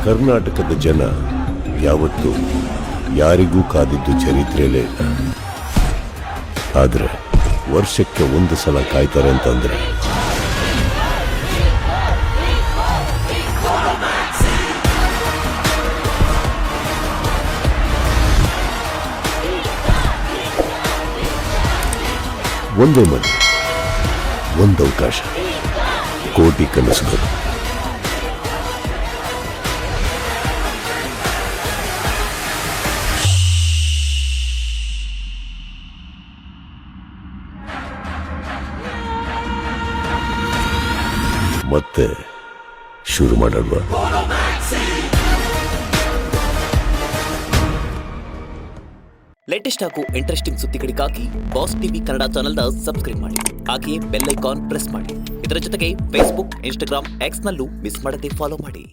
ಕರ್ನಾಟಕದ ಜನ ಯಾವತ್ತೂ ಯಾರಿಗೂ ಕಾದಿದ್ದು ಚರಿತ್ರೆಯಲ್ಲೇ ಇಲ್ಲ. ಆದ್ರೆ ವರ್ಷಕ್ಕೆ ಒಂದು ಸಲ ಕಾಯ್ತಾರೆ ಅಂತಂದ್ರೆ ಒಂದೇ ಮನೆ, ಒಂದು ಅವಕಾಶ, ಕೋಟಿ ಕನಸುಗಳು. ಮತ್ತೆ ಶುರು ಮಾಡೋಣ. ಲೇಟೆಸ್ಟ್ ಹಾಗೂ ಇಂಟ್ರೆಸ್ಟಿಂಗ್ ಸುದ್ದಿಗಳಿಗಾಗಿ ಬಾಸ್ ಟಿವಿ ಕನ್ನಡ ಚಾನೆಲ್ನ ಸಬ್ಸ್ಕ್ರೈಬ್ ಮಾಡಿ. ಹಾಗೆಯೇ ಬೆಲ್ ಐಕಾನ್ ಪ್ರೆಸ್ ಮಾಡಿ. ಇದರ ಜೊತೆಗೆ ಫೇಸ್ಬುಕ್, ಇನ್ಸ್ಟಾಗ್ರಾಮ್, ಎಕ್ಸ್ ನಲ್ಲೂ ಮಿಸ್ ಮಾಡದೆ ಫಾಲೋ ಮಾಡಿ.